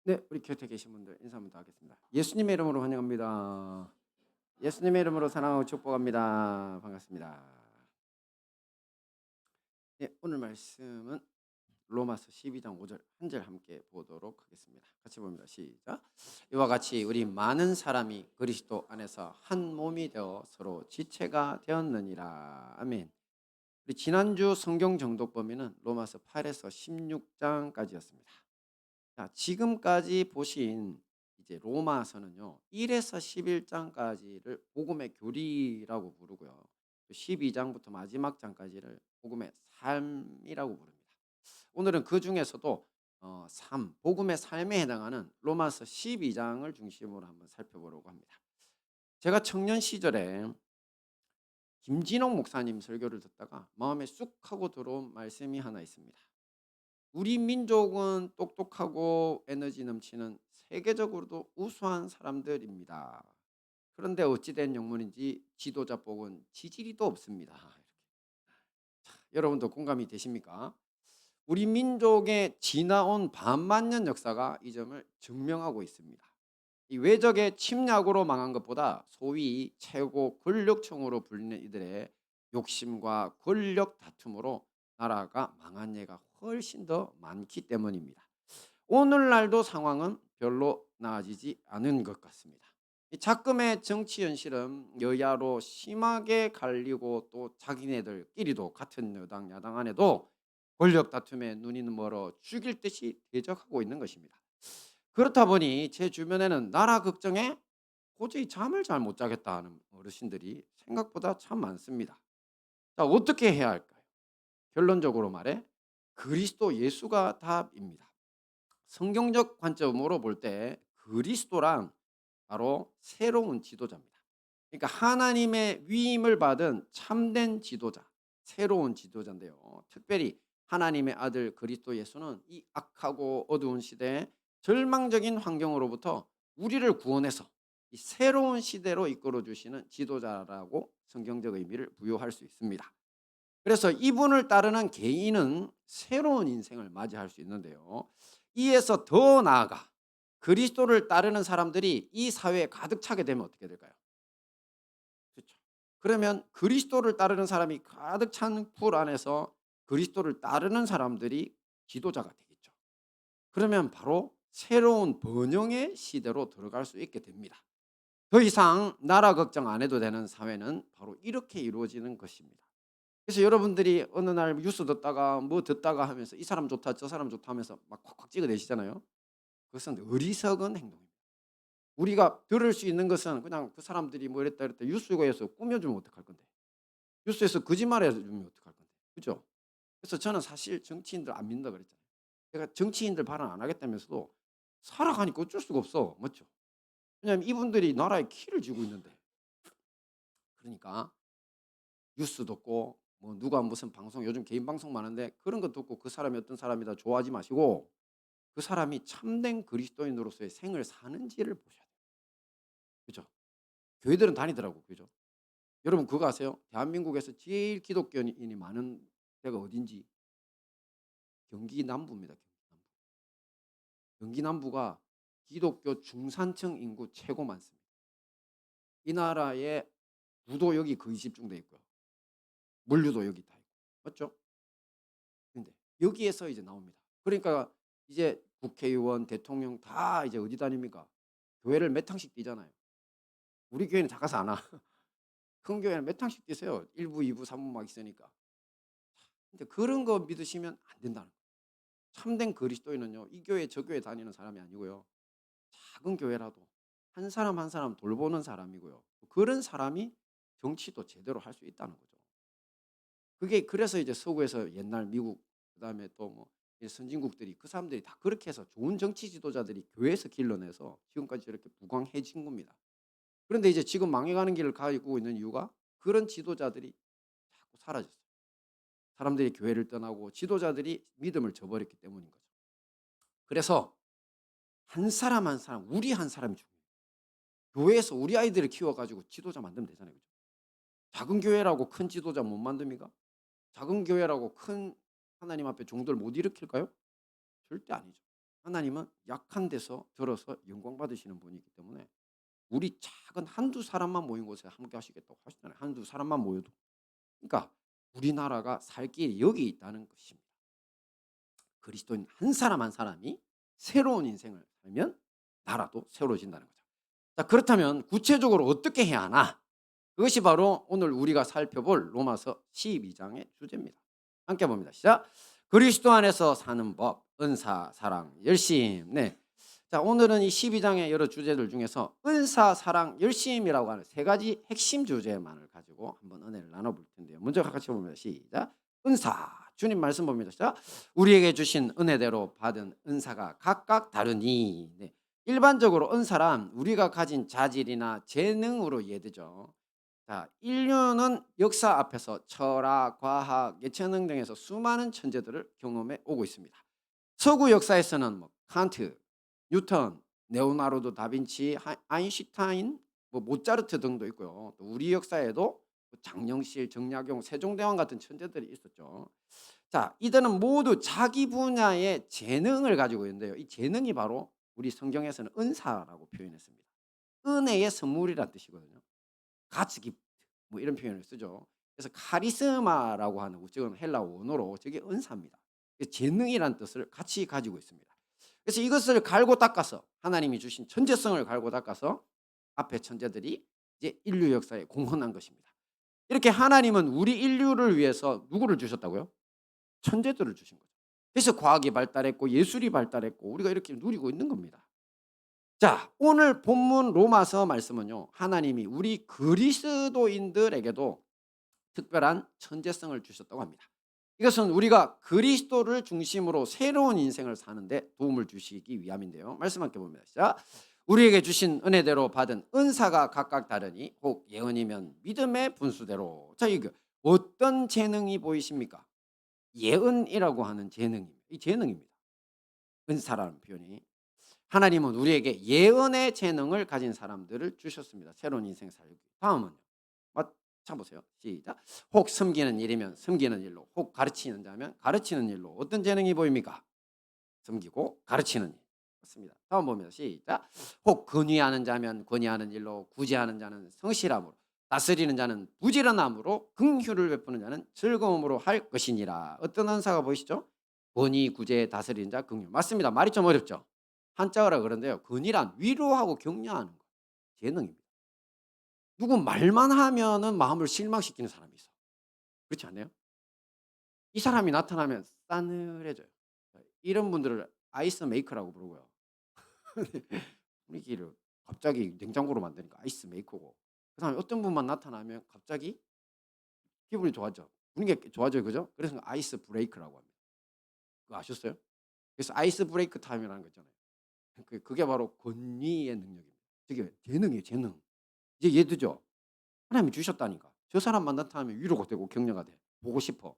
네, 우리 곁에 계신 분들 인사 한번 더 하겠습니다. 예수님의 이름으로 환영합니다. 예수님의 이름으로 사랑하고 축복합니다. 반갑습니다. 네, 오늘 말씀은 로마서 12장 5절 한 절 함께 보도록 하겠습니다. 같이 봅니다. 시작. 이와 같이 우리 많은 사람이 그리스도 안에서 한 몸이 되어 서로 지체가 되었느니라. 아멘. 우리 지난주 성경 정독 범위는 로마서 8에서 16장까지였습니다. 자, 지금까지 보신 이제 로마서는요. 1에서 11장까지를 복음의 교리라고 부르고요. 12장부터 마지막 장까지를 복음의 삶이라고 부릅니다. 오늘은 그 중에서도 삶, 복음의 삶에 해당하는 로마서 12장을 중심으로 한번 살펴보려고 합니다. 제가 청년 시절에 김진홍 목사님 설교를 듣다가 마음에 쑥 하고 들어온 말씀이 하나 있습니다. 우리 민족은 똑똑하고 에너지 넘치는 세계적으로도 우수한 사람들입니다. 그런데 어찌된 영문인지 지도자 복은 지지리도 없습니다. 여러분도 공감이 되십니까? 우리 민족의 지나온 반만 년 역사가 이 점을 증명하고 있습니다. 이 외적의 침략으로 망한 것보다 소위 최고 권력층으로 불리는 이들의 욕심과 권력 다툼으로 나라가 망한 예가 훨씬 더 많기 때문입니다. 오늘날도 상황은 별로 나아지지 않은 것 같습니다. 이 작금의 정치 현실은 여야로 심하게 갈리고 또 자기네들끼리도 같은 여당 야당 안에도 권력 다툼에 눈이 멀어 죽일 듯이 대적하고 있는 것입니다. 그렇다 보니 제 주변에는 나라 걱정에 도저히 잠을 잘 못 자겠다 하는 어르신들이 생각보다 참 많습니다. 자, 어떻게 해야 할까요? 결론적으로 말해 그리스도 예수가 답입니다. 성경적 관점으로 볼 때 그리스도란 바로 새로운 지도자입니다. 그러니까 하나님의 위임을 받은 참된 지도자, 새로운 지도자인데요. 특별히 하나님의 아들 그리스도 예수는 이 악하고 어두운 시대에 절망적인 환경으로부터 우리를 구원해서 이 새로운 시대로 이끌어 주시는 지도자라고 성경적 의미를 부여할 수 있습니다. 그래서 이분을 따르는 개인은 새로운 인생을 맞이할 수 있는데요. 이에서 더 나아가 그리스도를 따르는 사람들이 이 사회에 가득 차게 되면 어떻게 될까요? 그렇죠. 그러면 그리스도를 따르는 사람이 가득 찬 풀 안에서 그리스도를 따르는 사람들이 지도자가 되겠죠. 그러면 바로 새로운 번영의 시대로 들어갈 수 있게 됩니다. 더 이상 나라 걱정 안 해도 되는 사회는 바로 이렇게 이루어지는 것입니다. 그래서 여러분들이 어느 날 뉴스 듣다가 뭐 듣다가 하면서 이 사람 좋다 저 사람 좋다 하면서 막 콱콱 찍어내시잖아요. 그것은 어리석은 행동입니다. 우리가 들을 수 있는 것은 그냥 그 사람들이 뭐 이랬다 이랬다 뉴스에서 꾸며주면 어떡할 건데. 뉴스에서 거짓말해 주면 어떡할 건데. 그죠? 그래서 저는 사실 정치인들 안 믿는다 그랬잖아요. 제가 정치인들 발언 안 하겠다면서도 살아가니까 어쩔 수가 없어. 맞죠? 왜냐하면 이분들이 나라의 키를 쥐고 있는데. 그러니까 뉴스 듣고 뭐 누가 무슨 방송 요즘 개인 방송 많은데 그런 거 듣고 그 사람이 어떤 사람이다 좋아하지 마시고 그 사람이 참된 그리스도인으로서의 생을 사는지를 보셔야 돼요. 그죠? 교회들은 다니더라고. 그죠? 여러분 그거 아세요? 대한민국에서 제일 기독교인이 많은 데가 어딘지 경기 남부입니다. 경기 남부. 경기 남부가 기독교 중산층 인구 최고 많습니다. 이 나라에 부도 여기 거의 집중돼 있고요. 물류도 여기 다 있고. 맞죠? 근데 여기에서 이제 나옵니다. 그러니까 이제 국회의원, 대통령 다 이제 어디 다닙니까? 교회를 몇 탕씩 뛰잖아요. 우리 교회는 작아서 안 와. 큰 교회는 몇 탕씩 뛰세요. 1부, 2부, 3부 막 있으니까. 근데 그런 거 믿으시면 안 된다는 거예요. 참된 그리스도인은요. 이 교회 저 교회 다니는 사람이 아니고요. 작은 교회라도 한 사람 한 사람 돌보는 사람이고요. 그런 사람이 정치도 제대로 할 수 있다는 거죠. 그게 그래서 이제 서구에서 옛날 미국 그다음에 또 뭐 선진국들이 그 사람들이 다 그렇게 해서 좋은 정치 지도자들이 교회에서 길러내서 지금까지 이렇게 부강해진 겁니다. 그런데 이제 지금 망해가는 길을 가고 있는 이유가 그런 지도자들이 자꾸 사라졌어요. 사람들이 교회를 떠나고 지도자들이 믿음을 저버렸기 때문인 거죠. 그래서 한 사람 한 사람 우리 한 사람이 중요해요. 교회에서 우리 아이들을 키워가지고 지도자 만들면 되잖아요. 그죠? 작은 교회라고 큰 지도자 못 만듭니까? 작은 교회라고 큰 하나님 앞에 종들 못 일으킬까요? 절대 아니죠. 하나님은 약한 데서 들어서 영광 받으시는 분이기 때문에 우리 작은 한두 사람만 모인 곳에 함께 하시겠다고 하시잖아요. 한두 사람만 모여도. 그러니까 우리나라가 살 길이 여기 있다는 것입니다. 그리스도인 한 사람 한 사람이 새로운 인생을 살면 나라도 새로워진다는 거죠. 자, 그렇다면 구체적으로 어떻게 해야 하나? 그것이 바로 오늘 우리가 살펴볼 로마서 12장의 주제입니다. 함께 봅니다. 시작. 그리스도 안에서 사는 법, 은사, 사랑, 열심. 네. 자, 오늘은 이 12장의 여러 주제들 중에서 은사, 사랑, 열심이라고 하는 세 가지 핵심 주제만을 가지고 한번 은혜를 나눠볼 텐데요. 먼저 같이 봅니다. 시작. 은사. 주님 말씀 봅니다. 시작. 우리에게 주신 은혜대로 받은 은사가 각각 다르니. 네. 일반적으로 은사란 우리가 가진 자질이나 재능으로 이해되죠. 자, 인류는 역사 앞에서 철학, 과학, 예체능 등에서 수많은 천재들을 경험해 오고 있습니다. 서구 역사에서는 뭐 칸트, 뉴턴, 레오나르도 다빈치, 아인슈타인, 뭐 모차르트 등도 있고요. 또 우리 역사에도 장영실, 정약용, 세종대왕 같은 천재들이 있었죠. 자, 이들은 모두 자기 분야의 재능을 가지고 있는데요. 이 재능이 바로 우리 성경에서는 은사라고 표현했습니다. 은혜의 선물이란 뜻이거든요. 가츠 기프트 뭐 이런 표현을 쓰죠. 그래서 카리스마라고 하는 우측은 헬라 원어로 저게 은사입니다. 재능이란 뜻을 같이 가지고 있습니다. 그래서 이것을 갈고 닦아서 하나님이 주신 천재성을 갈고 닦아서 앞에 천재들이 이제 인류 역사에 공헌한 것입니다. 이렇게 하나님은 우리 인류를 위해서 누구를 주셨다고요? 천재들을 주신 거죠. 그래서 과학이 발달했고 예술이 발달했고 우리가 이렇게 누리고 있는 겁니다. 자, 오늘 본문 로마서 말씀은요. 하나님이 우리 그리스도인들에게도 특별한 천재성을 주셨다고 합니다. 이것은 우리가 그리스도를 중심으로 새로운 인생을 사는데 도움을 주시기 위함인데요. 말씀 함께 봅니다. 자, 우리에게 주신 은혜대로 받은 은사가 각각 다르니 혹 예언이면 믿음의 분수대로. 자, 이거 어떤 재능이 보이십니까? 예언이라고 하는 재능입니다. 이 재능입니다. 은사라는 표현이. 하나님은 우리에게 예언의 재능을 가진 사람들을 주셨습니다. 새로운 인생 살기. 다음은요. 맞춰보세요. 시작. 혹 섬기는 일이면 섬기는 일로, 혹 가르치는 자면 가르치는 일로. 어떤 재능이 보입니까? 섬기고 가르치는 일. 맞습니다. 다음 봅니다. 시작. 혹 권위하는 자면 권위하는 일로, 구제하는 자는 성실함으로, 다스리는 자는 부지런함으로, 긍휼을 베푸는 자는 즐거움으로 할 것이니라. 어떤 은사가 보이시죠? 권위, 구제, 다스리는 자, 긍휼. 맞습니다. 말이 좀 어렵죠? 한자어라 그런데요. 권위란 위로하고 격려하는 거. 재능입니다. 누구 말만 하면은 마음을 실망시키는 사람이 있어. 그렇지 않나요? 이 사람이 나타나면 싸늘해져요. 이런 분들을 아이스 메이커라고 부르고요. 분위기를 갑자기 냉장고로 만드니까 아이스 메이커고. 그다음에 어떤 분만 나타나면 갑자기 기분이 좋아져. 분위기가 좋아져요. 그죠? 그래서 아이스 브레이크라고 합니다. 그거 아셨어요? 그래서 아이스 브레이크 타임이라는 거 있잖아요. 그게 바로 권위의 능력입니다. 저게 재능이에요, 재능. 이제 얘도죠. 하나님이 주셨다니까. 저 사람만 나타나면 위로가 되고 격려가 돼. 보고 싶어.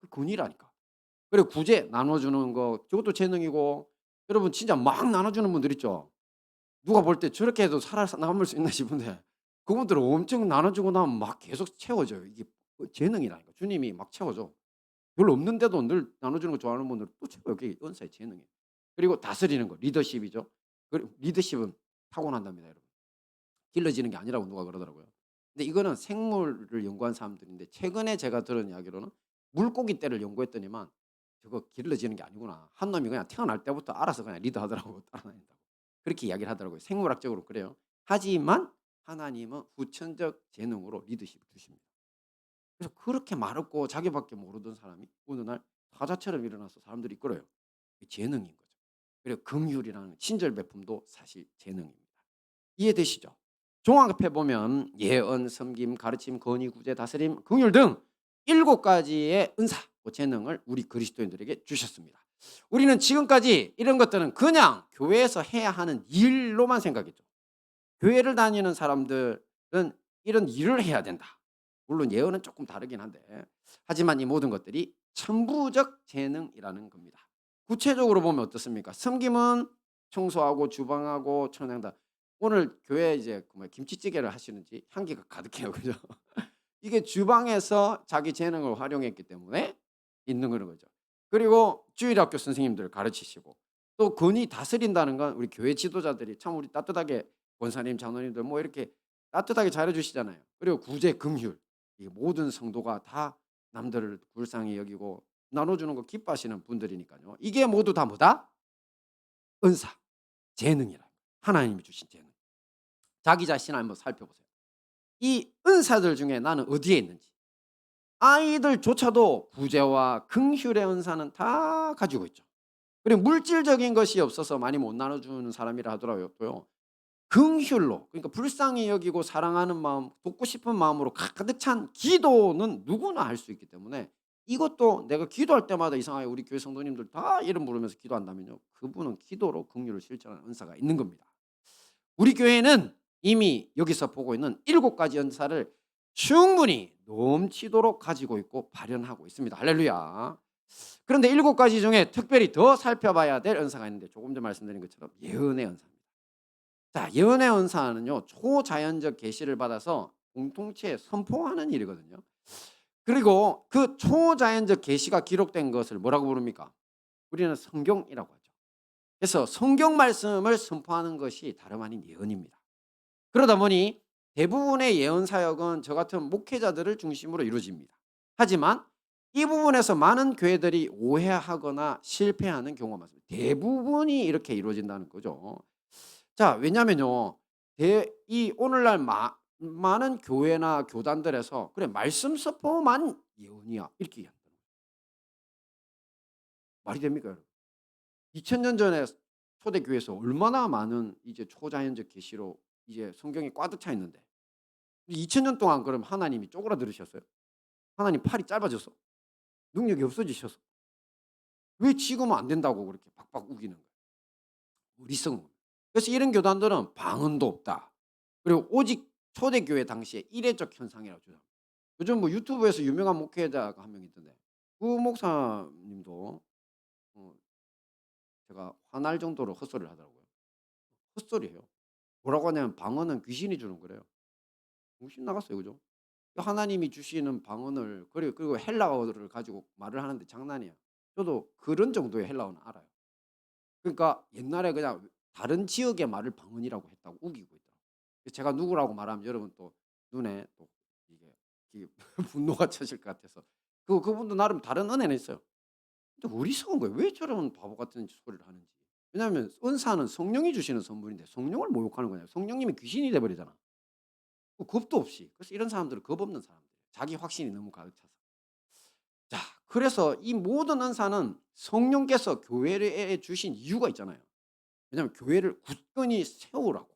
그 권위라니까. 그리고 구제 나눠주는 거 저것도 재능이고 여러분 진짜 막 나눠주는 분들 있죠. 누가 볼 때 저렇게 해도 살아남을 수 있나 싶은데 그분들은 엄청 나눠주고 나면 막 계속 채워져요. 이게 재능이라니까. 주님이 막 채워줘. 별로 없는데도 늘 나눠주는 거 좋아하는 분들은 또 채워요. 그게 은사의 재능이에요. 그리고 다스리는 거 리더십이죠. 리더십은 타고난답니다, 여러분. 길러지는 게 아니라고 누가 그러더라고요. 근데 이거는 생물을 연구한 사람들인데 최근에 제가 들은 이야기로는 물고기 떼를 연구했더니만 저거 길러지는 게 아니구나. 한 놈이 그냥 태어날 때부터 알아서 그냥 리더하더라고 따라다닌다고. 그렇게 이야기를 하더라고요. 생물학적으로 그래요. 하지만 하나님은 후천적 재능으로 리더십을 주십니다. 그래서 그렇게 말없고 자기밖에 모르던 사람이 어느 날 사자처럼 일어나서 사람들이 이끌어요. 이게 재능인 거죠. 그리고 긍휼이라는 친절 베품도 사실 재능입니다. 이해되시죠? 종합해 보면 예언, 섬김, 가르침, 건의, 구제, 다스림, 긍휼 등 7가지의 은사, 재능을 우리 그리스도인들에게 주셨습니다. 우리는 지금까지 이런 것들은 그냥 교회에서 해야 하는 일로만 생각했죠. 교회를 다니는 사람들은 이런 일을 해야 된다. 물론 예언은 조금 다르긴 한데 하지만 이 모든 것들이 천부적 재능이라는 겁니다. 구체적으로 보면 어떻습니까? 섬김은 청소하고 주방하고 천장다. 오늘 교회 이제 김치찌개를 하시는지 향기가 가득해요. 그죠? 이게 주방에서 자기 재능을 활용했기 때문에 있는 그런 거죠. 그리고 주일학교 선생님들 가르치시고 또 권위 다스린다는 건 우리 교회 지도자들이 참 우리 따뜻하게 권사님, 장로님들 뭐 이렇게 따뜻하게 잘해 주시잖아요. 그리고 구제, 긍휼. 이 모든 성도가 다 남들을 불쌍히 여기고 나눠주는 거 기뻐하시는 분들이니까요. 이게 모두 다 뭐다? 은사, 재능이라. 하나님이 주신 재능. 자기 자신을 한번 살펴보세요. 이 은사들 중에 나는 어디에 있는지. 아이들조차도 구제와 긍휼의 은사는 다 가지고 있죠. 그리고 물질적인 것이 없어서 많이 못 나눠주는 사람이라 하더라고요. 긍휼로, 그러니까 불쌍히 여기고 사랑하는 마음, 돕고 싶은 마음으로 가득 찬 기도는 누구나 할 수 있기 때문에 이것도 내가 기도할 때마다 이상하게 우리 교회 성도님들 다 이름 부르면서 기도한다면요, 그분은 기도로 긍휼을 실천하는 은사가 있는 겁니다. 우리 교회는 이미 여기서 보고 있는 7가지 은사를 충분히 넘치도록 가지고 있고 발현하고 있습니다. 할렐루야. 그런데 7가지 중에 특별히 더 살펴봐야 될 은사가 있는데, 조금 전 말씀드린 것처럼 예언의 은사입니다. 자, 예언의 은사는요, 초자연적 계시를 받아서 공동체에 선포하는 일이거든요. 그리고 그 초자연적 계시가 기록된 것을 뭐라고 부릅니까? 우리는 성경이라고 하죠. 그래서 성경 말씀을 선포하는 것이 다름 아닌 예언입니다. 그러다 보니 대부분의 예언 사역은 저 같은 목회자들을 중심으로 이루어집니다. 하지만 이 부분에서 많은 교회들이 오해하거나 실패하는 경우가 많습니다. 대부분이 이렇게 이루어진다는 거죠. 자, 왜냐면요, 이 오늘날 많은 교회나 교단들에서 그래 말씀 선포만 예언이야 이렇게 얘기한다. 말이 됩니까, 여러분? 2000년 전에 초대교회에서 얼마나 많은 이제 초자연적 계시로 이제 성경이 꽉 차 있는데 2000년 동안 그럼 하나님이 쪼그라들으셨어요? 하나님 팔이 짧아졌어? 능력이 없어지셨어? 왜 지금은 안 된다고 그렇게 박박 우기는 거예요? 어리석은 겁니다. 그래서 이런 교단들은 방언도 없다. 그리고 오직 초대교회 당시에 이례적 현상이라고 주장합니다. 요즘 뭐 유튜브에서 유명한 목회자가 한 명 있던데 그 목사님도 제가 화날 정도로 헛소리를 하더라고요. 헛소리예요. 뭐라고 하냐면 방언은 귀신이 주는 거래요. 정신 나갔어요. 그죠? 하나님이 주시는 방언을 그리고 헬라어를 가지고 말을 하는데 장난이야. 저도 그런 정도의 헬라어는 알아요. 그러니까 옛날에 그냥 다른 지역의 말을 방언이라고 했다고 우기고 있더라고요. 제가 누구라고 말하면 여러분 또 눈에 또 이게 분노가 쳐질 것 같아서 그분도 나름 다른 은혜는 있어요. 근데 어리석은 거예요. 왜 저런 바보 같은 소리를 하는지. 왜냐하면 은사는 성령이 주시는 선물인데 성령을 모욕하는 거냐. 성령님이 귀신이 돼버리잖아. 겁도 없이. 그래서 이런 사람들은 겁 없는 사람들. 자기 확신이 너무 가득 차서. 자, 그래서 이 모든 은사는 성령께서 교회에 주신 이유가 있잖아요. 왜냐하면 교회를 굳건히 세우라고.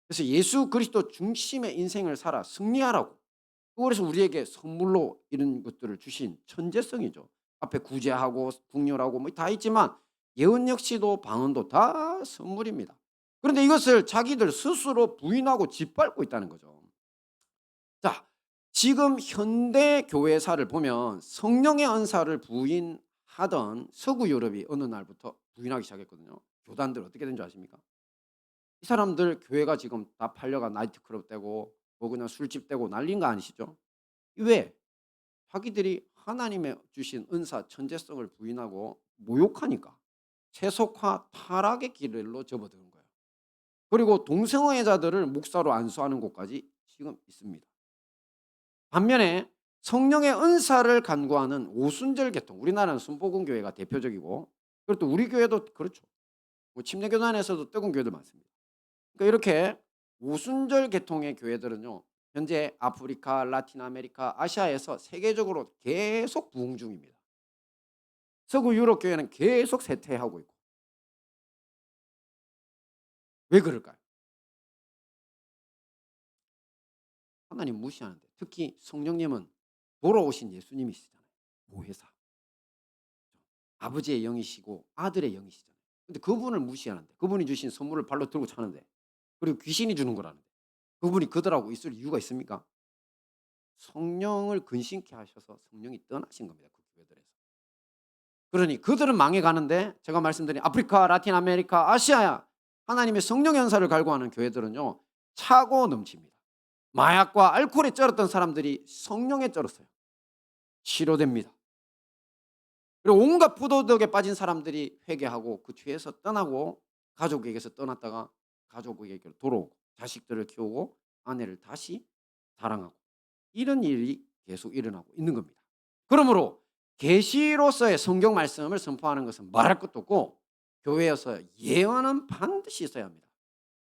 그래서 예수 그리스도 중심의 인생을 살아 승리하라고. 그래서 우리에게 선물로 이런 것들을 주신 천재성이죠. 앞에 구제하고 국률하고 뭐 다 있지만 예언 역시도 방언도 다 선물입니다. 그런데 이것을 자기들 스스로 부인하고 짓밟고 있다는 거죠. 자, 지금 현대 교회사를 보면 성령의 은사를 부인하던 서구 유럽이 어느 날부터 부인하기 시작했거든요. 교단들 어떻게 된 줄 아십니까? 이 사람들 교회가 지금 다 팔려가 나이트클럽 되고 뭐 그냥 술집 되고 난린 거 아니시죠? 왜? 자기들이 하나님의 주신 은사 천재성을 부인하고 모욕하니까 세속화 타락의 길로 접어드는 거예요. 그리고 동성애자들을 목사로 안수하는 곳까지 지금 있습니다. 반면에 성령의 은사를 간구하는 오순절 계통, 우리나라는 순복음교회가 대표적이고 그리고 또 우리 교회도 그렇죠. 뭐 침례교단에서도 뜨거운 교회들 많습니다. 그러니까 이렇게 오순절 계통의 교회들은요, 현재 아프리카, 라틴 아메리카, 아시아에서 세계적으로 계속 부흥 중입니다. 서구 유럽 교회는 계속 쇠퇴하고 있고. 왜 그럴까요? 하나님 무시하는데, 특히 성령님은 돌아오신 예수님이시잖아요. 보혜사. 아버지의 영이시고 아들의 영이시잖아요. 근데 그분을 무시하는데, 그분이 주신 선물을 발로 들고 차는데, 그리고 귀신이 주는 거라는데 그분이 그들하고 있을 이유가 있습니까? 성령을 근심케 하셔서 성령이 떠나신 겁니다. 그 교회들에서. 그러니 그들은 망해가는데 제가 말씀드린 아프리카, 라틴 아메리카, 아시아야 하나님의 성령 연사를 갈구하는 교회들은요, 차고 넘칩니다. 마약과 알코올에 쩔었던 사람들이 성령에 쩔었어요. 치료됩니다. 그리고 온갖 부도덕에 빠진 사람들이 회개하고 그 죄에서 떠나고 가족에게서 떠났다가 가족에게로 돌아오고 자식들을 키우고 아내를 다시 사랑하고 이런 일이 계속 일어나고 있는 겁니다. 그러므로 계시로서의 성경 말씀을 선포하는 것은 말할 것도 없고 교회에서 예언은 반드시 있어야 합니다.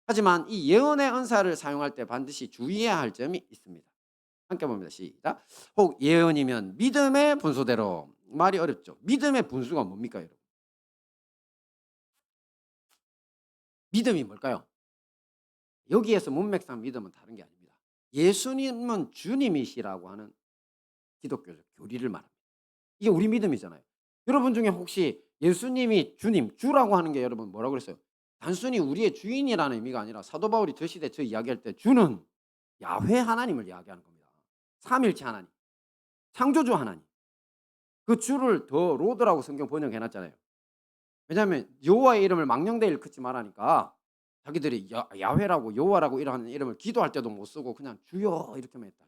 하지만 이 예언의 은사를 사용할 때 반드시 주의해야 할 점이 있습니다. 함께 봅니다. 시작. 혹 예언이면 믿음의 분수대로. 말이 어렵죠. 믿음의 분수가 뭡니까, 여러분? 믿음이 뭘까요? 여기에서 문맥상 믿음은 다른 게 아닙니다. 예수님은 주님이시라고 하는 기독교적 교리를 말합니다. 이게 우리 믿음이잖아요. 여러분 중에 혹시 예수님이 주님, 주라고 하는 게 여러분 뭐라고 그랬어요? 단순히 우리의 주인이라는 의미가 아니라 사도 바울이 저 시대 저 이야기할 때 주는 야훼 하나님을 이야기하는 겁니다. 삼일체 하나님, 창조주 하나님. 그 주를 더 로드라고 성경 번역해 놨잖아요. 왜냐하면 여호와의 이름을 망령되 일컫지 말라니까 자기들이 야훼라고 여호와라고 이러는 이름을 기도할 때도 못 쓰고 그냥 주여 이렇게만 했다.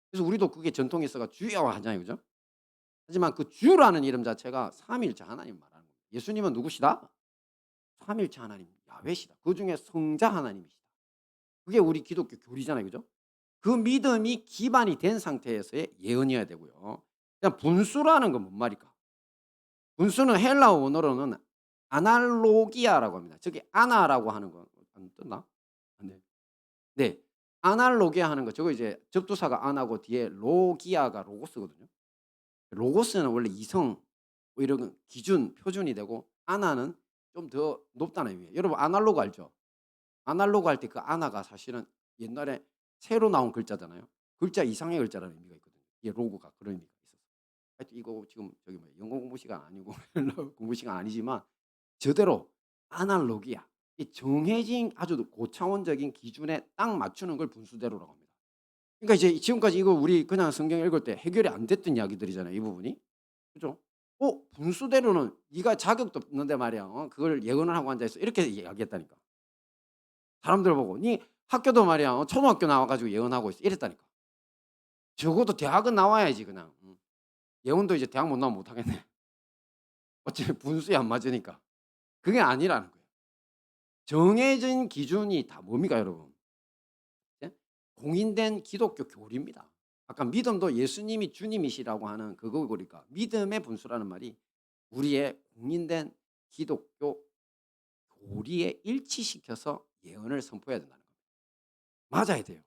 그래서 우리도 그게 전통이 있어가 주여 하잖아요. 그죠? 하지만 그 주라는 이름 자체가 삼일체 하나님 말하는 거예요. 예수님은 누구시다? 삼일체 하나님 야훼시다. 그중에 성자 하나님이시다. 그게 우리 기독교 교리잖아요. 그죠? 그 믿음이 기반이 된 상태에서의 예언이어야 되고요. 그냥 분수라는 건 뭔 말일까? 분수는 헬라어 원어로는 아날로기아라고 합니다. 저기 아나라고 하는 거 안 떴나? 네. 네. 아날로기아 하는 거 저거 이제 접두사가 아나고 뒤에 로기아가 로고스거든요. 로고스는 원래 이성 뭐 이런 기준, 표준이 되고 아나는 좀 더 높다는 의미예요. 여러분 아날로그 알죠? 아날로그 할 때 그 아나가 사실은 옛날에 새로 나온 글자잖아요. 글자 이상의 글자라는 의미가 있거든요. 이게 로고가 그런 의미가 있어서. 하여튼 이거 지금 저기 뭐 영어 공부 시간 아니고 공부 시간 아니지만 저대로 아날로기야. 이 정해진 아주 고차원적인 기준에 딱 맞추는 걸 분수대로라고 합니다. 그러니까 이제 지금까지 이거 우리 그냥 성경 읽을 때 해결이 안 됐던 이야기들이잖아요, 이 부분이. 그죠? 분수대로는 네가 자격도 없는데 말이야. 그걸 예언을 하고 앉아 있어. 이렇게 이야기했다니까. 사람들 보고 네 학교도 말이야. 초등학교 나와 가지고 예언하고 있어. 이랬다니까. 적어도 대학은 나와야지 그냥. 예언도 이제 대학 못 나오면 못 하겠네. 어차피 분수에 안 맞으니까. 그게 아니라는 거예요. 정해진 기준이 다 뭡니까 여러분? 예? 공인된 기독교 교리입니다. 아까 믿음도 예수님이 주님이시라고 하는 그거 보니까 믿음의 분수라는 말이 우리의 공인된 기독교 교리에 일치시켜서 예언을 선포해야 된다는 겁니다. 맞아야 돼요.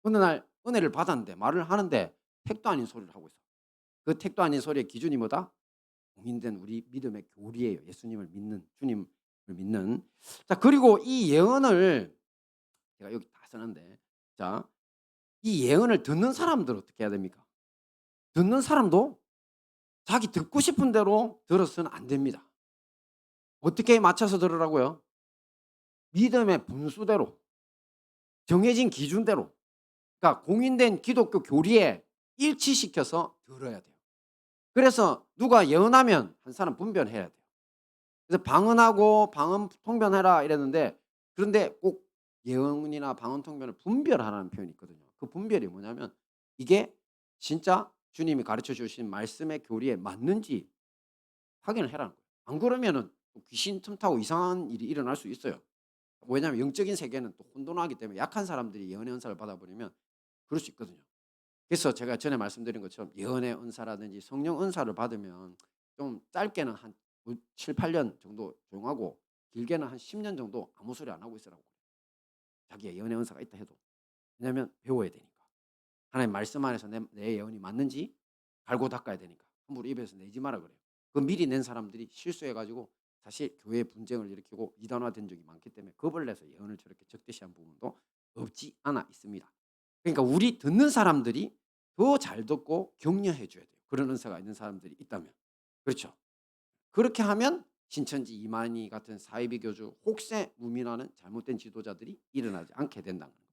어느 날 은혜를 받았는데 말을 하는데 택도 아닌 소리를 하고 있어. 그 택도 아닌 소리의 기준이 뭐다? 공인된 우리 믿음의 교리예요. 예수님을 믿는, 주님을 믿는. 자, 그리고 이 예언을 제가 여기 다 쓰는데, 자, 이 예언을 듣는 사람들 어떻게 해야 됩니까? 듣는 사람도 자기 듣고 싶은 대로 들어서는 안 됩니다. 어떻게 맞춰서 들으라고요? 믿음의 분수대로, 정해진 기준대로, 그러니까 공인된 기독교 교리에 일치시켜서 들어야 돼요. 그래서 누가 예언하면 한 사람 분별해야 돼요. 그래서 방언하고 방언 통변해라 이랬는데 그런데 꼭 예언이나 방언 통변을 분별하라는 표현이 있거든요. 그 분별이 뭐냐면 이게 진짜 주님이 가르쳐 주신 말씀의 교리에 맞는지 확인을 해라는 거예요. 안 그러면은 귀신 틈타고 이상한 일이 일어날 수 있어요. 왜냐하면 영적인 세계는 또 혼돈하기 때문에 약한 사람들이 예언의 은사를 받아버리면 그럴 수 있거든요. 그래서 제가 전에 말씀드린 것처럼 예언의 은사라든지 성령 은사를 받으면 좀 짧게는 한 7, 8년 정도 조용하고 길게는 한 10년 정도 아무 소리 안 하고 있으라고. 자기의 예언의 은사가 있다 해도. 왜냐하면 배워야 되니까. 하나님 말씀 안에서 내 예언이 맞는지 갈고 닦아야 되니까. 함부로 입에서 내지 마라 그래요. 그 미리 낸 사람들이 실수해가지고 사실 교회 분쟁을 일으키고 이단화된 적이 많기 때문에 겁을 내서 예언을 저렇게 적대시한 부분도 없지 않아 있습니다. 그러니까 우리 듣는 사람들이 더 잘 듣고 격려해 줘야 돼요. 그런 은사가 있는 사람들이 있다면. 그렇죠. 그렇게 하면 신천지 이만희 같은 사이비 교주 혹세 무민하는 잘못된 지도자들이 일어나지 않게 된다는 거예요.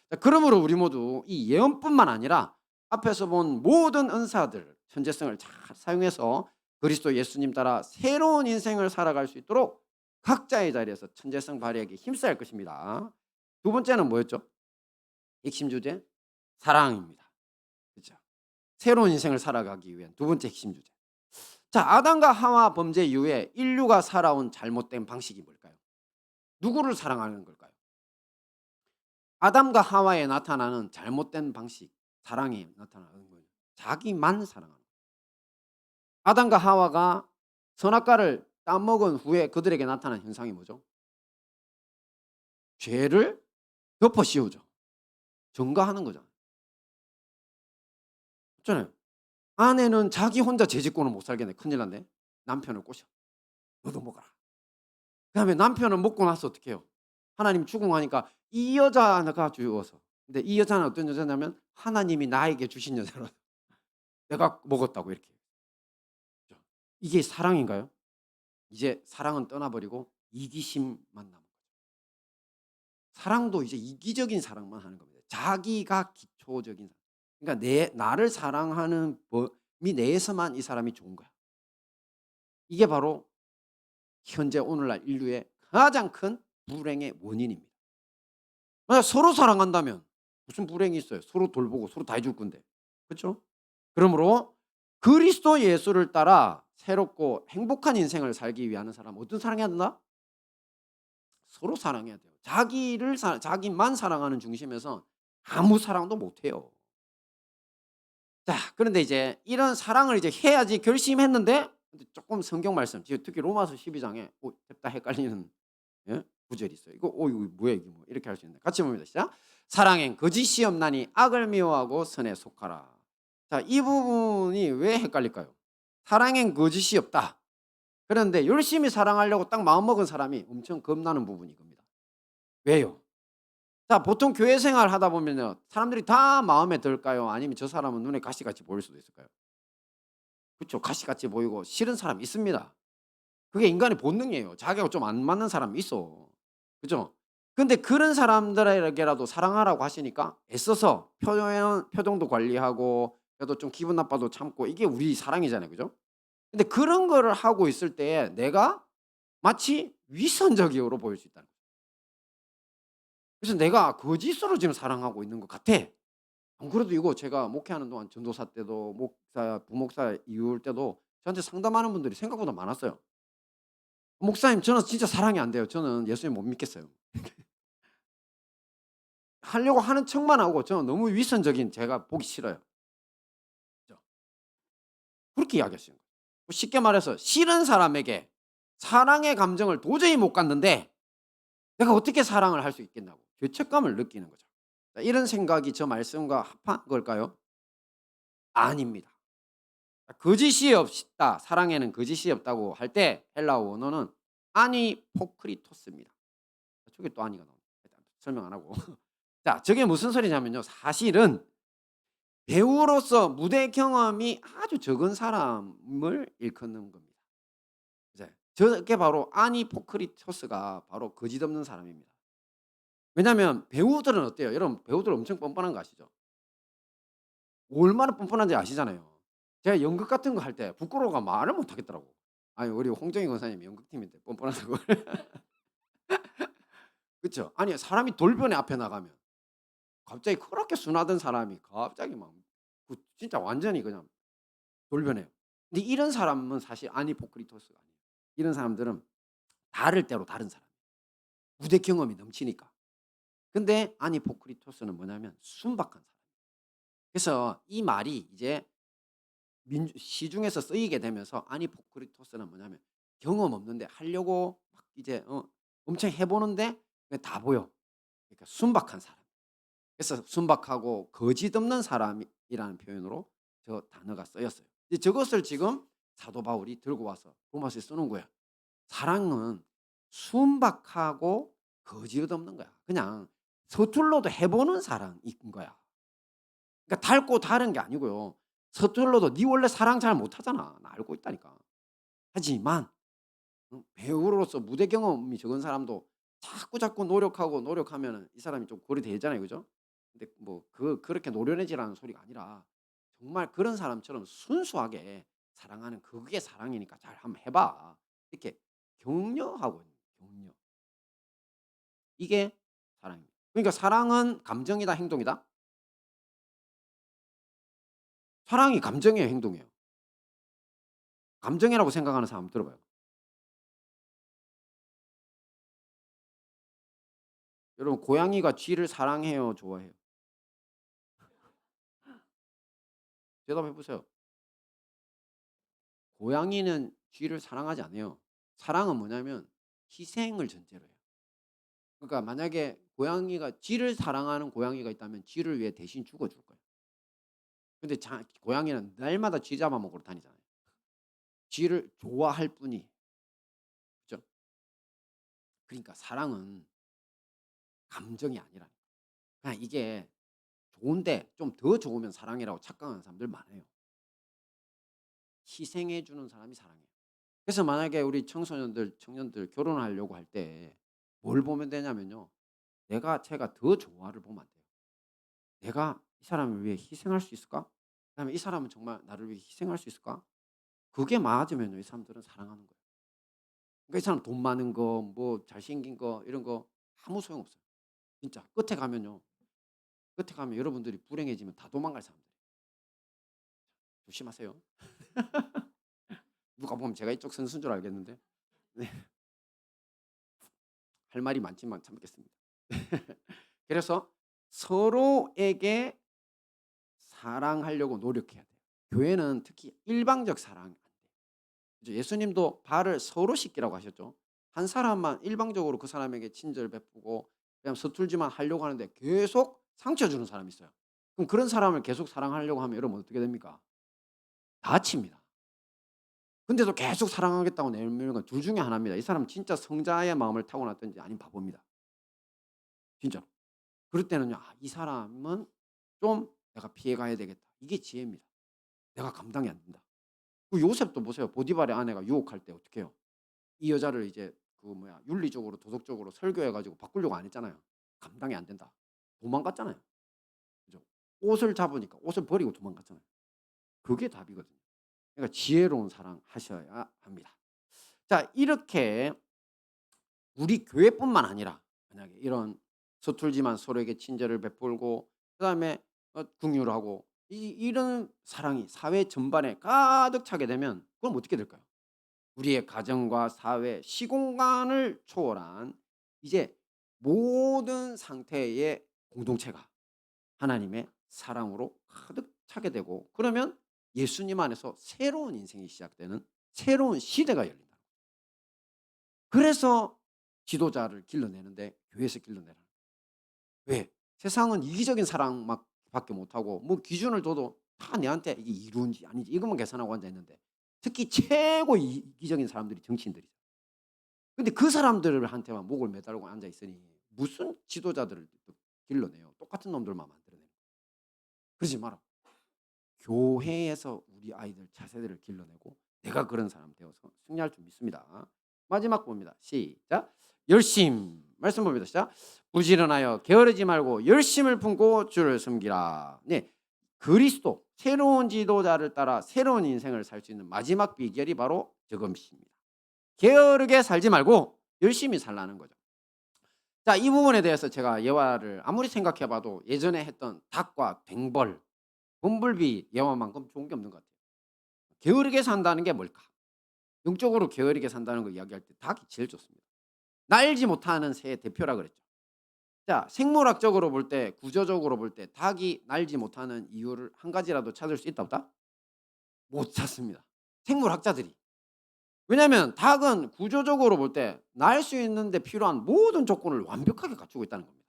자, 그러므로 우리 모두 이 예언뿐만 아니라 앞에서 본 모든 은사들 천재성을 잘 사용해서 그리스도 예수님 따라 새로운 인생을 살아갈 수 있도록 각자의 자리에서 천재성 발휘하기 힘써야 할 것입니다. 두 번째는 뭐였죠? 핵심 주제 사랑입니다. 그렇죠? 새로운 인생을 살아가기 위한 두 번째 핵심 주제. 자, 아담과 하와 범죄 이후에 인류가 살아온 잘못된 방식이 뭘까요? 누구를 사랑하는 걸까요? 아담과 하와에 나타나는 잘못된 방식, 사랑이 나타나는 거예요. 자기만 사랑하는 거예요. 아담과 하와가 선악과를 따먹은 후에 그들에게 나타난 현상이 뭐죠? 죄를 덮어 씌우죠. 증거하는 거잖아요. 그렇잖아요. 아내는 자기 혼자 죄 짓고는 못 살겠네. 큰일 났네. 남편을 꼬셔. 너도 먹어라. 그다음에 남편은 먹고 나서 어떻게 해요? 하나님 죽음하니까 이 여자가 죽어서. 근데 이 여자는 어떤 여자냐면 하나님이 나에게 주신 여자라. 내가 먹었다고 이렇게. 이게 사랑인가요? 이제 사랑은 떠나버리고 이기심만 남은 거죠. 사랑도 이제 이기적인 사랑만 하는 겁니다. 자기가 기초적인 사랑. 그러니까 나를 사랑하는 범위 내에서만 이 사람이 좋은 거야. 이게 바로 현재 오늘날 인류의 가장 큰 불행의 원인입니다. 만약 서로 사랑한다면 무슨 불행이 있어요? 서로 돌보고 서로 다 해줄 건데. 그렇죠? 그러므로 그리스도 예수를 따라 새롭고 행복한 인생을 살기 위한 사람은 어떤 사랑해야 된다? 서로 사랑해야 돼요. 자기만 사랑하는 중심에서 아무 사랑도 못 해요. 자, 그런데 이제 이런 사랑을 이제 해야지 결심했는데 근데 조금 성경 말씀, 특히 로마서 12장에 됐다 헷갈리는 예? 구절이 있어요. 이거 뭐야 이게 뭐 이렇게 할 수 있는데 같이 봅니다. 시작. 사랑엔 거짓이 없나니 악을 미워하고 선에 속하라. 자, 이 부분이 왜 헷갈릴까요? 사랑엔 거짓이 없다. 그런데 열심히 사랑하려고 딱 마음먹은 사람이 엄청 겁나는 부분이 겁니다. 왜요? 자, 보통 교회 생활 하다 보면요. 사람들이 다 마음에 들까요? 아니면 저 사람은 눈에 가시같이 보일 수도 있을까요? 그렇죠. 가시같이 보이고 싫은 사람 있습니다. 그게 인간의 본능이에요. 자기하고 좀 안 맞는 사람이 있어. 그죠? 근데 그런 사람들에게라도 사랑하라고 하시니까 애써서 표정도 관리하고 그래도 좀 기분 나빠도 참고 이게 우리 사랑이잖아요. 그죠? 근데 그런 거를 하고 있을 때 내가 마치 위선적으로 보일 수 있다는 거예요. 그래서 내가 거짓으로 지금 사랑하고 있는 것 같아. 안 그래도 이거 제가 목회하는 동안 전도사 때도 부목사 이후일 때도 저한테 상담하는 분들이 생각보다 많았어요. 목사님 저는 진짜 사랑이 안 돼요. 저는 예수님 못 믿겠어요. 하려고 하는 척만 하고 저는 너무 위선적인 제가 보기 싫어요. 그죠? 그렇게 이야기하시는 거예요. 쉽게 말해서 싫은 사람에게 사랑의 감정을 도저히 못 갖는데 내가 어떻게 사랑을 할 수 있겠냐고 죄책감을 느끼는 거죠. 자, 이런 생각이 저 말씀과 합한 걸까요? 아닙니다. 거짓이 없다. 사랑에는 거짓이 없다고 할 때 헬라어 원어는 아니포크리토스입니다. 저게 또 아니가 나옵니다. 일단 설명 안 하고. 자, 저게 무슨 소리냐면요. 사실은 배우로서 무대 경험이 아주 적은 사람을 일컫는 겁니다. 이제 저게 바로 아니포크리토스가 바로 거짓 없는 사람입니다. 왜냐하면 배우들은 어때요? 여러분 배우들 엄청 뻔뻔한 거 아시죠? 얼마나 뻔뻔한지 아시잖아요. 제가 연극 같은 거 할 때 부끄러워가 말을 못 하겠더라고. 아니 우리 홍정희 권사님이 연극팀인데 뻔뻔하다고. 그쵸? 아니 사람이 돌변에 앞에 나가면 갑자기 그렇게 순하던 사람이 갑자기 막 진짜 완전히 그냥 돌변해요. 근데 이런 사람은 사실 아니포크리토스가 아니에요. 이런 사람들은 다를 대로 다른 사람. 무대 경험이 넘치니까. 근데 아니포크리토스는 뭐냐면 순박한 사람. 그래서 이 말이 이제 시중에서 쓰이게 되면서 아니포크리토스는 뭐냐면 경험 없는데 하려고 막 이제 엄청 해보는데 그게 다 보여. 그러니까 순박한 사람. 그래서 순박하고 거짓 없는 사람이라는 표현으로 저 단어가 쓰였어요. 이제 저것을 지금 사도 바울이 들고 와서 로마서에 쓰는 거야. 사랑은 순박하고 거짓 없는 거야. 그냥 서툴러도 해보는 사랑인 거야. 그러니까 닳고 다른 게 아니고요. 서툴러도 네 원래 사랑 잘 못하잖아. 나 알고 있다니까. 하지만 배우로서 무대 경험이 적은 사람도 자꾸 노력하고 노력하면은 이 사람이 좀 골이 되잖아요. 그죠? 근데 뭐 그렇게 노련해지라는 소리가 아니라 정말 그런 사람처럼 순수하게 사랑하는 그게 사랑이니까 잘 한번 해 봐. 이렇게 격려하고 있는 거예요, 격려. 이게 사랑입니다. 그러니까 사랑은 감정이다, 행동이다? 사랑이 감정이에요, 행동이에요? 감정이라고 생각하는 사람 한번 들어봐요. 여러분 고양이가 쥐를 사랑해요, 좋아해요? 대답해 보세요. 고양이는 쥐를 사랑하지 않아요. 사랑은 뭐냐면 희생을 전제로 해요. 그러니까 만약에 고양이가 쥐를 사랑하는 고양이가 있다면 쥐를 위해 대신 죽어 줄 거예요. 근데 고양이는 날마다 쥐 잡아먹으러 다니잖아요. 쥐를 좋아할 뿐이에요. 그죠? 그러니까 사랑은 감정이 아니라 그냥 이게 좋은데 좀 더 좋으면 사랑이라고 착각하는 사람들 많아요. 희생해 주는 사람이 사랑이에요. 그래서 만약에 우리 청소년들, 청년들 결혼하려고 할 때 뭘 보면 되냐면요. 내가 쟤가 더 좋아를 보면 안 돼요. 내가 이 사람을 위해 희생할 수 있을까? 그다음에 이 사람은 정말 나를 위해 희생할 수 있을까? 그게 맞으면요. 이 사람들은 사랑하는 거예요. 그러니까 이 사람 돈 많은 거, 뭐 잘생긴 거 이런 거 아무 소용없어요. 진짜 끝에 가면요. 끝에 가면 여러분들이 불행해지면 다 도망갈 사람들. 조심하세요. 누가 보면 제가 이쪽 선수인 줄 알겠는데. 네. 할 말이 많지만 참겠습니다. 그래서 서로에게 사랑하려고 노력해야 돼요. 교회는 특히 일방적 사랑 안 돼요. 그죠? 예수님도 발을 서로 씻기라고 하셨죠. 한 사람만 일방적으로 그 사람에게 친절 베푸고 그냥 서툴지만 하려고 하는데 계속 상처 주는 사람이 있어요. 그럼 그런 사람을 계속 사랑하려고 하면 여러분 어떻게 됩니까? 다칩니다. 근데도 계속 사랑하겠다고 내밀는 건 둘 중에 하나입니다. 이 사람은 진짜 성자의 마음을 타고났든지 아니면 바보입니다. 진짜로. 그럴 때는요. '아 이 사람은 좀 내가 피해 가야 되겠다.' 이게 지혜입니다. 내가 감당이 안 된다. 그 요셉도 보세요. 보디발의 아내가 유혹할 때 어떻게 해요? 이 여자를 이제 그 뭐야 윤리적으로 도덕적으로 설교해 가지고 바꾸려고 안 했잖아요. 감당이 안 된다. 도망갔잖아요. 그죠? 옷을 잡으니까 옷을 버리고 도망갔잖아요. 그게 답이거든요. 그러니까 지혜로운 사랑 하셔야 합니다. 자 이렇게 우리 교회뿐만 아니라 만약에 이런 서툴지만 서로에게 친절을 베풀고 그다음에 긍휼하고 이런 사랑이 사회 전반에 가득 차게 되면 그럼 어떻게 될까요? 우리의 가정과 사회, 시공간을 초월한 이제 모든 상태의 공동체가 하나님의 사랑으로 가득 차게 되고 그러면 예수님 안에서 새로운 인생이 시작되는 새로운 시대가 열린다. 그래서 지도자를 길러내는데 교회에서 길러내라. 왜? 세상은 이기적인 사랑 막 밖에 못하고 뭐 기준을 둬도 다 내한테 이게 이루는지 아닌지 이것만 계산하고 앉아 있는데 특히 최고 이기적인 사람들이 정치인들이죠. 근데 그 사람들한테만 목을 매달고 앉아 있으니 무슨 지도자들을 또 길러내요. 똑같은 놈들만 만들어내요. 그러지 마라. 교회에서 우리 아이들 차세대를 길러내고 내가 그런 사람 되어서 승리할 줄 믿습니다. 마지막 봅니다. 시작. 열심 말씀 봅니다. 시작. 부지런하여 게으르지 말고 열심을 품고 주를 섬기라. 네, 그리스도 새로운 지도자를 따라 새로운 인생을 살 수 있는 마지막 비결이 바로 저것입니다. 게으르게 살지 말고 열심히 살라는 거죠. 자, 이 부분에 대해서 제가 예화를 아무리 생각해 봐도 예전에 했던 닭과 괭벌, 범블비 예화만큼 좋은 게 없는 것 같아요. 게으르게 산다는 게 뭘까? 영적으로 게으르게 산다는 거 이야기할 때 닭이 제일 좋습니다. 날지 못하는 새의 대표라 그랬죠. 자, 생물학적으로 볼 때, 구조적으로 볼 때 닭이 날지 못하는 이유를 한 가지라도 찾을 수 있다 없다? 못 찾습니다. 생물학자들이. 왜냐하면 닭은 구조적으로 볼 때 날 수 있는데 필요한 모든 조건을 완벽하게 갖추고 있다는 겁니다.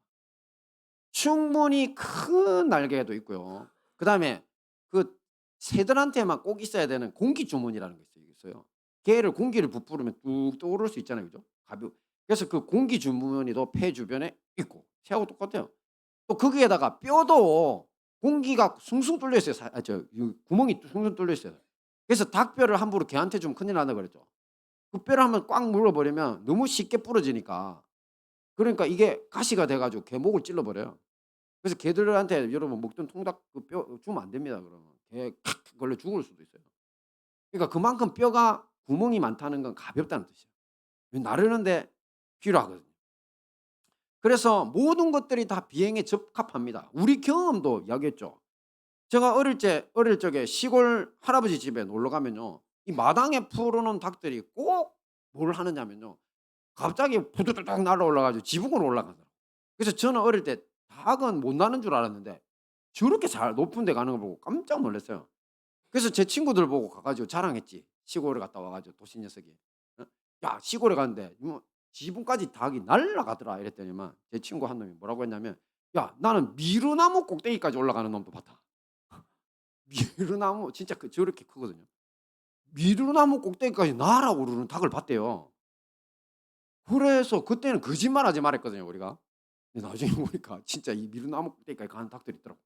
충분히 큰 날개도 있고요. 그다음에 그 새들한테만 꼭 있어야 되는 공기 주머니라는 게 있어요. 개를 공기를 부풀으면 뚝 떠오를 수 있잖아요. 그죠? 그래서 그 공기 주머니도 폐 주변에 있고 새하고 똑같아요. 또 거기에다가 뼈도 공기가 숭숭 뚫려 있어요. 구멍이 숭숭 뚫려 있어요. 그래서 닭뼈를 함부로 개한테 주면 큰일 난다 그랬죠. 그 뼈를 한번 꽉 물어버리면 너무 쉽게 부러지니까 그러니까 이게 가시가 돼 가지고 개 목을 찔러 버려요. 그래서 개들한테 여러분 먹던 통닭 그 뼈 주면 안 됩니다 그러면. 개 칵 걸려 죽을 수도 있어요. 그러니까 그만큼 뼈가 구멍이 많다는 건 가볍다는 뜻이에요. 나르는데 필요하거든요. 그래서 모든 것들이 다 비행에 적합합니다. 우리 경험도 이야기했죠. 제가 어릴 적에 시골 할아버지 집에 놀러 가면요. 이 마당에 풀어놓은 닭들이 꼭 뭘 하느냐면요. 갑자기 부두둑 날아올라 가지고 지붕으로 올라가더라고요. 그래서 저는 어릴 때 닭은 못 나는 줄 알았는데 저렇게 잘 높은 데 가는 거 보고 깜짝 놀랐어요. 그래서 제 친구들 보고 가 가지고 자랑했지. 시골에 갔다 와 가지고 도시 녀석이. 어? "야 시골에 갔는데 뭐 지붕까지 닭이 날아가더라." 이랬더니만 제 친구 한 놈이 뭐라고 했냐면 "야 나는 미루나무 꼭대기까지 올라가는 놈도 봤다." 미루나무 진짜 저렇게 크거든요. 미루나무 꼭대기까지 날아오르는 닭을 봤대요. 그래서 그때는 거짓말하지 말았거든요 우리가. 근데 나중에 보니까 진짜 이 미루나무 꼭대기까지 가는 닭들이 있더라고요.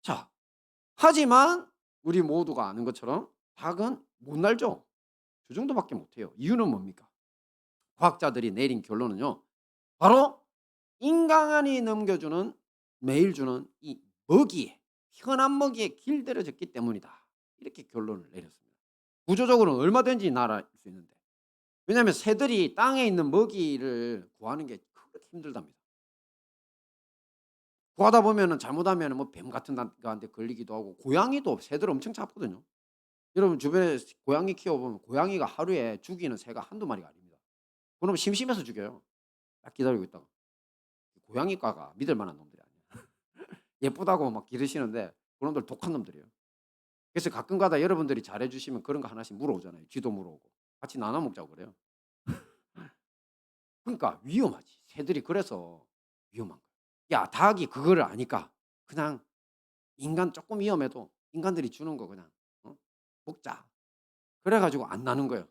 자 하지만 우리 모두가 아는 것처럼 닭은 못 날죠. 저 정도밖에 못 해요. 이유는 뭡니까? 과학자들이 내린 결론은요. 바로 인간이 넘겨주는 매일 주는 이 먹이에 현한 먹이에 길들여졌기 때문이다. 이렇게 결론을 내렸습니다. 구조적으로는 얼마든지 날아갈 수 있는데. 왜냐하면 새들이 땅에 있는 먹이를 구하는 게 그렇게 힘들답니다. 구하다 보면은 잘못하면은 뭐 뱀 같은 거한테 걸리기도 하고 고양이도 새들 엄청 잡거든요. 여러분 주변에 고양이 키워보면 고양이가 하루에 죽이는 새가 한두 마리가 아닙니다. 그러면 심심해서 죽여요. 딱 기다리고 있다가. 고양이과가 믿을 만한 놈들이 아니에요. 예쁘다고 막 기르시는데 그놈들 독한 놈들이에요. 그래서 가끔가다 여러분들이 잘해 주시면 그런 거 하나씩 물어오잖아요. 쥐도 물어오고. 같이 나눠 먹자고 그래요. 그러니까 위험하지. 새들이 그래서 위험한 거야. 야 닭이 그거를 아니까 그냥 인간 조금 위험해도 인간들이 주는 거 그냥 어? 먹자. 그래 가지고 안 나는 거예요.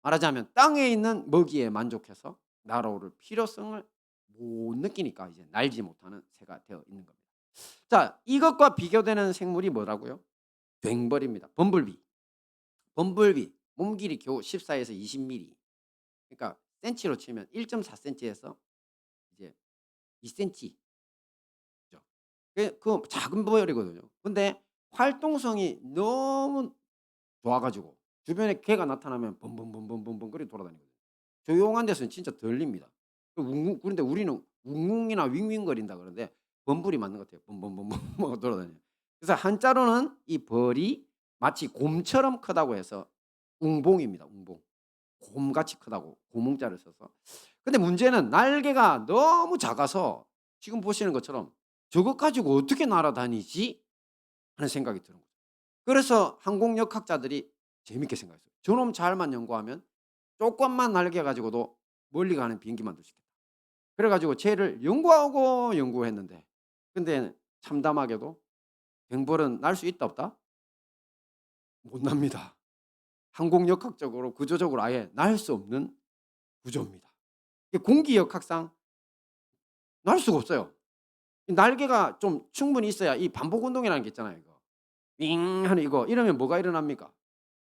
말하자면 땅에 있는 먹이에 만족해서 날아오를 필요성을 못 느끼니까 이제 날지 못하는 새가 되어 있는 겁니다. 자, 이것과 비교되는 생물이 뭐라고요? 괭벌입니다. 범블비. 범블비 몸 길이 겨우 14에서 20mm. 그러니까 센치로 치면 1.4cm에서 이제 2cm. 죠. 그 작은 벌이거든요. 근데 활동성이 너무 좋아 가지고 주변에 개가 나타나면 범범범범범범거리고 돌아다니거든요. 조용한 데서는 진짜 들립니다. 그 웅웅 그런데 우리는 웅웅이나 윙윙거린다 그러는데 범불이 맞는 것 같아요. 범범범범 하고 돌아다녀요. 그래서 한자로는 이 벌이 마치 곰처럼 크다고 해서 웅봉입니다, 웅봉. 곰같이 크다고 곰웅자를 써서. 근데 문제는 날개가 너무 작아서 지금 보시는 것처럼 '저것 가지고 어떻게 날아다니지?' 하는 생각이 드는 거죠. 그래서 항공역학자들이 재밌게 생각했어요. '저놈 잘만 연구하면 조금만 날개 가지고도 멀리 가는 비행기 만들 수 있겠다.' 그래 가지고 쟤를 연구하고 연구했는데 근데 참담하게도 뱅벌은 날 수 있다 없다? 못 납니다. 항공역학적으로 구조적으로 아예 날 수 없는 구조입니다. 이게 공기역학상 날 수가 없어요. 이 날개가 좀 충분히 있어야 이 반복 운동이라는 게 있잖아요 이거. 윙 하는 이거 이러면 뭐가 일어납니까?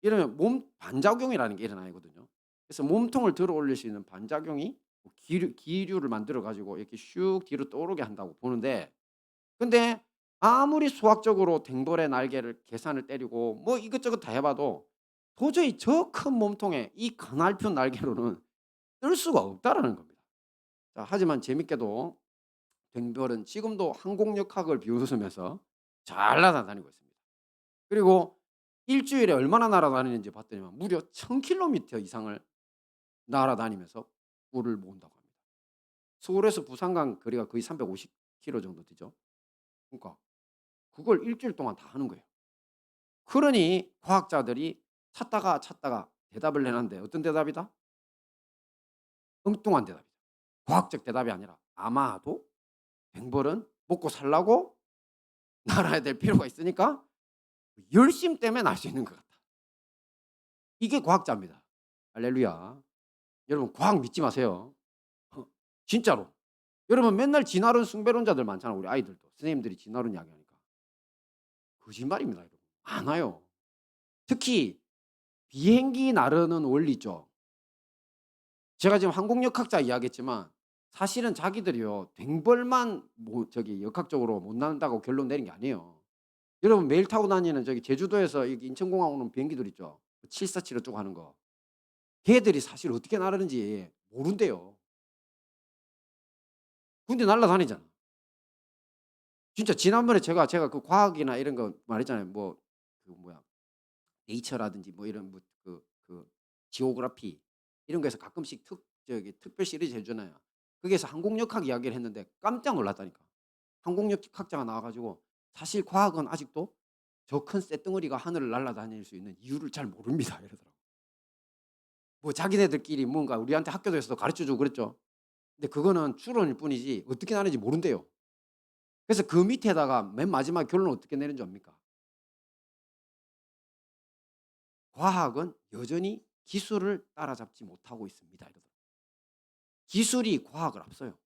이러면 몸 반작용이라는 게 일어나거든요. 그래서 몸통을 들어 올릴 수 있는 반작용이 뭐 기류를 만들어 가지고 이렇게 슉 뒤로 떠오르게 한다고 보는데 근데 아무리 수학적으로 댕벌의 날개를 계산을 때리고 뭐 이것저것 다 해 봐도 도저히 저 큰 몸통에 이 가냘픈 날개로는 뜰 수가 없다라는 겁니다. 자 하지만 재밌게도 댕벌은 지금도 항공역학을 비웃으면서 잘 날아다니고 있습니다. 그리고 일 주일에 얼마나 날아다니는지 봤더니만 무려 1000km 이상을 날아다니면서 꿀을 모은다고 합니다. 서울에서 부산 간 거리가 거의 350km 정도 되죠. 그러니까 그걸 일 주일 동안 다 하는 거예요. 그러니 과학자들이 찾다가 찾다가 대답을 내놨는데 어떤 대답이다? 엉뚱한 대답이다. 과학적 대답이 아니라 아마도 뱅벌은 먹고 살라고 날아야 될 필요가 있으니까 열심 때문에 날 수 있는 것 같다. 이게 과학자입니다. 할렐루야. 여러분 과학 믿지 마세요. 어 진짜로. 여러분 맨날 진화론 숭배론자들 많잖아 우리 아이들도. 선생님들이 진화론 이야기하니까. 거짓말입니다 여러분. 많아요. 특히 비행기 나르는 원리 있죠. 제가 지금 항공역학자 이야기했지만 사실은 자기들이요. 댕벌만 뭐 저기 역학적으로 못 난다고 결론 내린 게 아니에요. 여러분 매일 타고 다니는 저기 제주도에서 여기 인천공항 오는 비행기들 있죠. 747 어쩌고 하는 거. 걔들이 사실 어떻게 나르는지 모른대요. 근데 날아다니잖아. 진짜 지난번에 제가 그 과학이나 이런 거 말했잖아요. 뭐 그 뭐야 네이처라든지 뭐 이런 뭐 지오그라피 이런 거에서 가끔씩 특별 시리즈 해 주잖아요. 거기에서 항공역학 이야기를 했는데 깜짝 놀랐다니까. 항공역학자가 나와 가지고 "사실 과학은 아직도 저 큰 쇳덩어리가 하늘을 날아다닐 수 있는 이유를 잘 모릅니다." 이러더라고요. 뭐 자기네들끼리 뭔가 우리한테 학교에서도 가르쳐 주고 그랬죠. 근데 그거는 추론일 뿐이지 어떻게 나는지 모른대요. 그래서 그 밑에다가 맨 마지막 결론을 어떻게 내는 줄 압니까? "과학은 여전히 기술을 따라잡지 못하고 있습니다." 이러더라고요. 기술이 과학을 앞서요.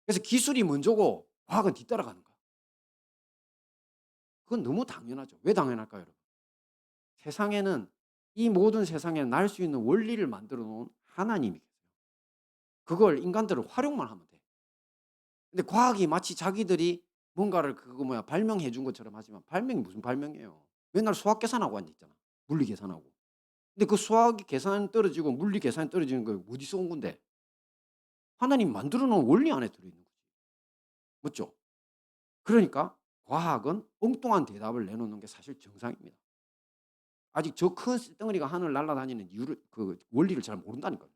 그래서 기술이 먼저고 과학은 뒤따라가는 거야. 그건 너무 당연하죠. 왜 당연할까요, 여러분? 세상에는 이 모든 세상에 날 수 있는 원리를 만들어 놓은 하나님이 계세요. 그걸 인간들은 활용만 하면 돼. 근데 과학이 마치 자기들이 뭔가를 그거 뭐야 발명해 준 것처럼 하지만 발명이 무슨 발명이에요. 맨날 수학 계산하고 앉아 있잖아. 물리 계산하고. 근데 그 수학이 계산 떨어지고 물리 계산이 떨어지는 거 어디서 온 건데? 하나님 만들어 놓은 원리 안에 들어 있는 거지. 맞죠? 그러니까 과학은 엉뚱한 대답을 내놓는 게 사실 정상입니다. 아직 저 큰 덩어리가 하늘을 날아다니는 이유를 그 원리를 잘 모른다니까요.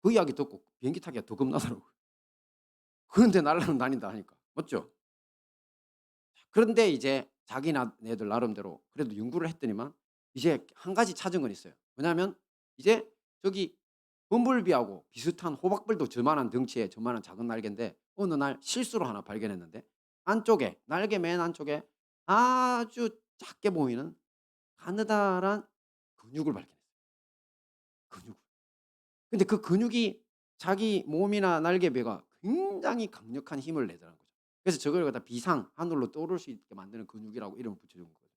그 이야기 듣고 비행기 타기가 더 겁나더라고요. 그런데 날라는 다닌다 하니까. 맞죠? 그런데 이제 자기네들 나름대로 그래도 연구를 했더니만 이제 한 가지 찾은 건 있어요. 뭐냐면 이제 저기 범블비하고 비슷한 호박벌도 저만한 덩치에 저만한 작은 날개인데 어느 날 실수로 하나 발견했는데 안쪽에 날개 맨 안쪽에 아주 작게 보이는 가느다란 근육을 발견했어요. 근육을. 근데 그 근육이 자기 몸이나 날개뼈가 굉장히 강력한 힘을 내더라는 거죠. 그래서 저걸 갖다 비상, 하늘로 떠오를 수 있게 만드는 근육이라고 이름을 붙여 준 거죠.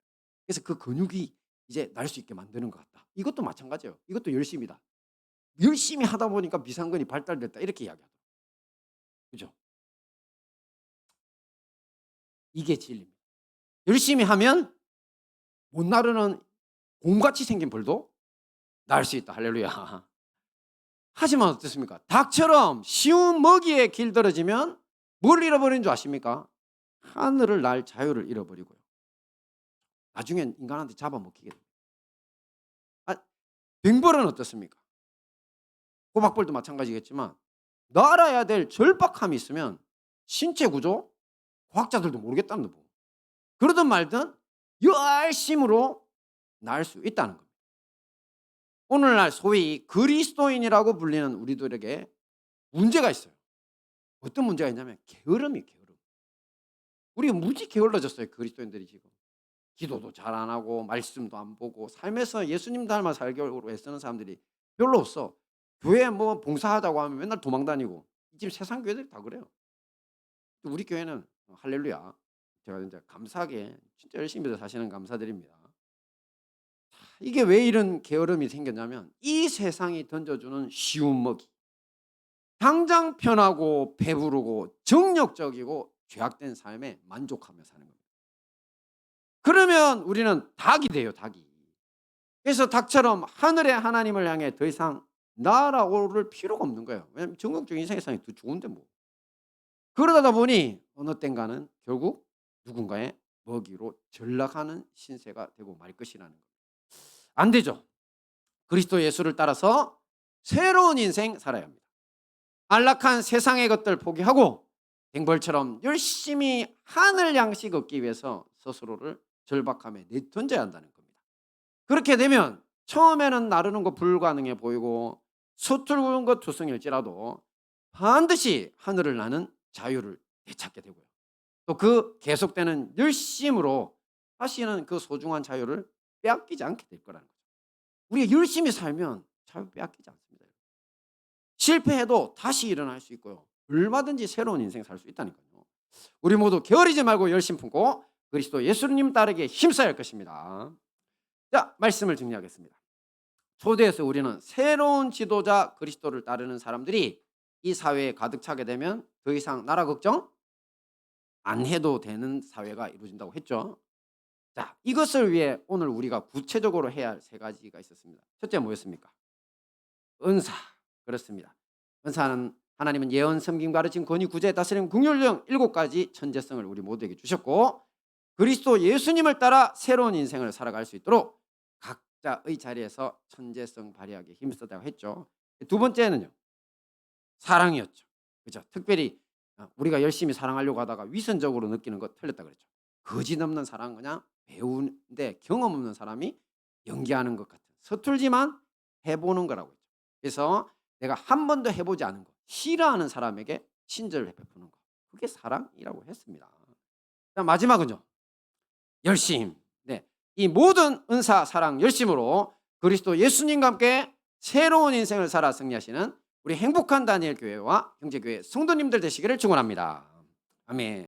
그래서 그 근육이 이제 날 수 있게 만드는 것 같다. 이것도 마찬가지예요. 이것도 열심이다. 열심히 하다 보니까 비상근이 발달됐다 이렇게 이야기하더라고요. 그죠? 이게 진리입니다. 열심히 하면 못 나르는 곰같이 생긴 벌도 날 수 있다. 할렐루야. 하지만 어떻습니까? 닭처럼 쉬운 먹이에 길들여지면 뭘 잃어버린 줄 아십니까? 하늘을 날 자유를 잃어버리고요. 나중엔 인간한테 잡아먹히게 됩니다. 아, 뱅벌은 어떻습니까? 호박벌도 마찬가지겠지만 날아야 될 절박함이 있으면 신체 구조 과학자들도 모르겠다는 거. 그러든 말든 열심으로 날 수 있다는 겁니다. 오늘날 소위 그리스도인이라고 불리는 우리들에게 문제가 있어요. 어떤 문제가 있냐면 게으름이 게으름. 우리가 무지 게을러졌어요. 그리스도인들이 지금. 기도도 잘 안 하고 말씀도 안 보고 삶에서 예수님 닮아 살려고 애쓰는 사람들이 별로 없어. 교회 뭐 봉사하자고 하면 맨날 도망 다니고. 지금 세상 교회들이 다 그래요. 우리 교회는 할렐루야. 제가 진짜 감사하게 진짜 열심히 사시는 감사드립니다. 이게 왜 이런 게으름이 생겼냐면 이 세상이 던져주는 쉬운 먹이. 당장 편하고 배부르고 정력적이고 죄악된 삶에 만족하며 사는 겁니다. 그러면 우리는 닭이 돼요, 닭이. 그래서 닭처럼 하늘의 하나님을 향해 더 이상 날아오를 필요가 없는 거예요. 왜냐하면 정욕적인 세상이 더 좋은데 뭐. 그러다 보니 어느 땐가는 결국 누군가의 먹이로 전락하는 신세가 되고 말 것이라는 거예요. 안 되죠. 그리스도 예수를 따라서 새로운 인생 살아야 합니다. 안락한 세상의 것들 포기하고 댕벌처럼 열심히 하늘 양식 얻기 위해서 스스로를 절박함에 내던져야 한다는 겁니다. 그렇게 되면 처음에는 나르는 거 불가능해 보이고 서툴은 것 투성일지라도 반드시 하늘을 나는 자유를 되찾게 되고요. 또 그 계속되는 열심으로 다시는 그 소중한 자유를 빼앗기지 않게 될 거라는 거죠. 우리가 열심히 살면 자유 빼앗기지 않습니다. 실패해도 다시 일어날 수 있고요. 얼마든지 새로운 인생 살 수 있다니까요. 우리 모두 게으르지 말고 열심 품고 그리스도 예수님 따르게 힘써야 할 것입니다. 자, 말씀을 정리하겠습니다. 초대에서 우리는 새로운 지도자 그리스도를 따르는 사람들이 이 사회에 가득 차게 되면 더 이상 나라 걱정 안 해도 되는 사회가 이루어진다고 했죠. 자, 이것을 위해 오늘 우리가 구체적으로 해야 할 세 가지가 있었습니다. 첫째 뭐였습니까? 은사. 그렇습니다. 은사는 하나님은 예언, 섬김, 가르침, 권위, 구제, 다스림, 긍휼 등 7가지 천재성을 우리 모두에게 주셨고 그리스도 예수님을 따라 새로운 인생을 살아갈 수 있도록 각자의 자리에서 천재성 발휘하기 힘쓰다고 했죠. 두 번째는요, 사랑이었죠. 그죠? 특별히 우리가 열심히 사랑하려고 하다가 위선적으로 느끼는 거 틀렸다 그랬죠. 거짓 없는 사랑은 그냥 배우는데 경험 없는 사람이 연기하는 것 같은 서툴지만 해보는 거라고 했죠. 그래서 내가 한 번도 해보지 않은 거, 싫어하는 사람에게 친절을 베푸는 거, 그게 사랑이라고 했습니다. 자, 마지막은요, 열심. 네, 이 모든 은사, 사랑, 열심으로 그리스도 예수님과 함께 새로운 인생을 살아 승리하시는 우리 행복한 다니엘 교회와 형제교회 성도님들 되시기를 축원합니다. 아멘.